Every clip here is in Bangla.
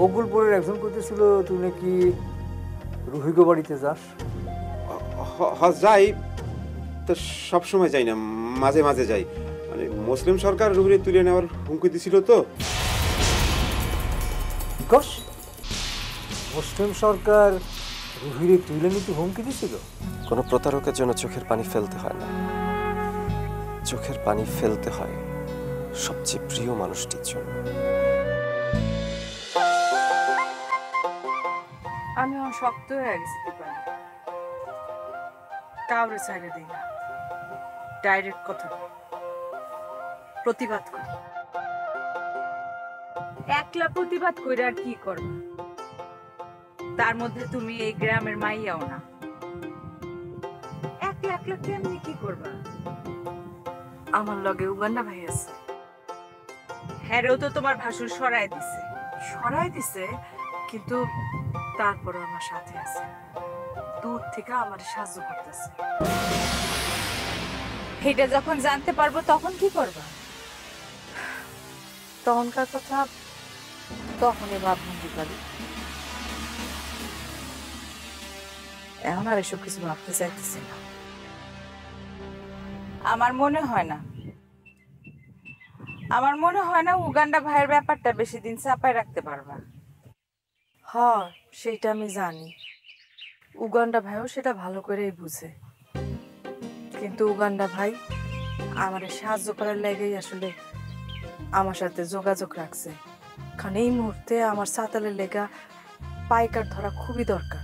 বকুলপুরের একজন কইতেছিল তুই নাকি রুহিগো বাড়িতে যাস। যাই তো, সবসময় যাই না, মাঝে মাঝে যাই। মানে মুসলিম সরকার রুহিরে তুলে নেওয়ার হুমকি দিছিল তো। বিকজ মুসলিম সরকার রুহিরে তুলে নিতে হুমকি দিছিল। কোনো প্রতারকের জন্য চোখের পানি ফেলতে হয় না, চোখের পানি ফেলতে হয় সবচেয়ে প্রিয় মানুষটির জন্য। আমি শক্ত হয়ে গেছি, কাউরে ছাইড়ে দিই না, ডাইরেক্ট কথা প্রতিবাদ করি। একলা প্রতিবাদ করে আর কি করবা? তার মধ্যে তুমি এই গ্রামের মাইয়াও না, একলা একলা কেমনি কি করবা? আমার লগে উগান্ডা ভাই আছে, হ্যারেও তো তোমার ভাসুর সরাই দিছে, কিন্তু তারপরও আমার সাথে আছে, দূর থেকে আমার সাহায্য করতেছে। এটা যখন জানতে পারবো তখন কি করবা? তখনকার কথা তখনই ভাবতে পারি, এখন আর এসব কিছু ভাবতে চাইতেছি না। আমার মনে হয় না উগান্ডা ভাইয়ের ব্যাপারটা বেশি দিন চাপায় রাখতে পারবা। হ্যাঁ, সেটা আমি জানি, উগান্ডা ভাইও সেটা ভালো করেই বুঝে, কিন্তু উগান্ডা ভাই আমার সাহায্য করার লাগেই আসলে আমার সাথে যোগাযোগ রাখছে, কারণ এই মুহূর্তে আমার সাতালের লেগা পাইকার ধরা খুবই দরকার।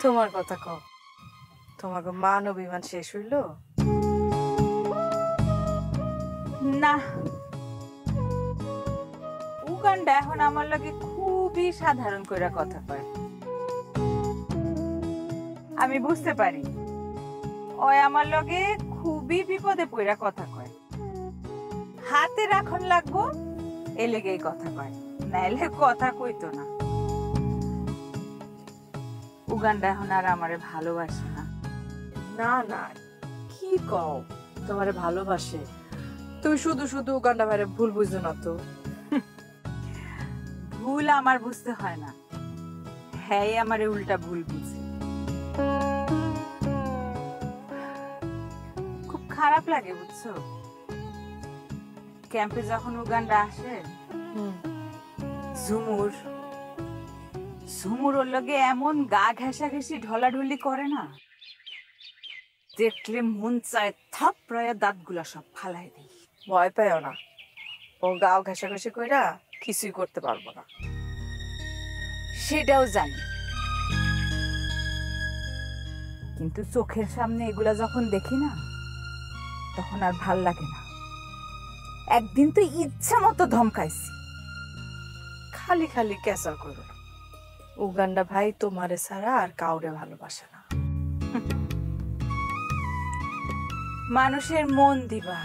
তোমার কথা কও, তোমাকে মান অভিমান শেষ হইল? না, উগান্ডা এখন আমার লাগে খুবই সাধারণ করে কথা কয়। আমি বুঝতে পারি ওই আমার লগে খুবই বিপদে পড়া কথা কয়, হাতে রাখন লাগবো এ লেগেই কথা কয়, নাইলে কথা কইতো না। উগান্ডা এখন আর আমারে ভালোবাসে না। না না, কি কও, তোমারে ভালোবাসে, তুমি শুধু শুধু উগান্ডা ভাইরে ভুল বুঝো না তো। ভুল আমার বুঝতে হয় না, হ্যাঁ আমারে উল্টা ভুল বুঝে। খুব খারাপ লাগে বুঝছো, ক্যাম্পে যখন উগান্ডা আসে, ঝুমুর ওর লগে এমন গা ঘেঁষাঘেঁষি ঢলাঢলি করে না, দেখলে মন চায় থাপড়ায়া দাঁতগুলা সব ফালাই দিই। ভয় পাইও না, ও গাও ঘেঁষাঘেঁষি কইরা কিছুই করতে পারবো না, সেটাও জানি, কিন্তু চোখের সামনে এগুলা যখন দেখি না তখন আর ভাল লাগে না। একদিন তো ইচ্ছা মতো ধমকাইছি। খালি খালি কেসা করো, উগান্ডা ভাই তোমারে ছাড়া আর কাউরে ভালোবাসে না। মানুষের মন দিবা,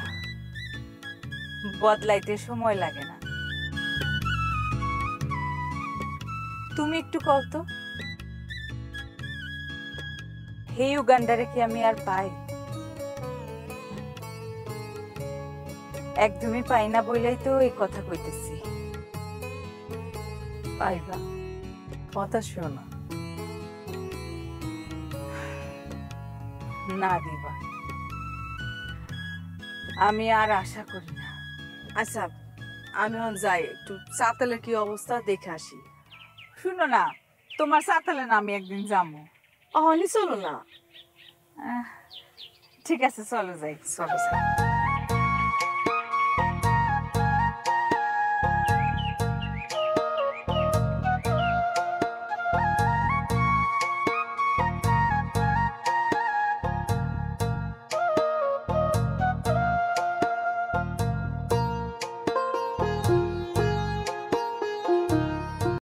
বদলাইতে সময় লাগে না। তুমি একটু কও তো, হে উগান্ডারে কি আমি আর পাই? একদমই পাই না বইলাই তো এই কথা কইতেছি। পাইবা, হতাশ হও না, না দিবা, আমি আর আশা করি না। আচ্ছা, আমি যাই, একটু সাতালের কি অবস্থা দেখে আসি। শুনো না, তোমার সাতালে না আমি একদিন যাবো। অহনি চলো না। ঠিক আছে, চলো যাই, চলো যাই।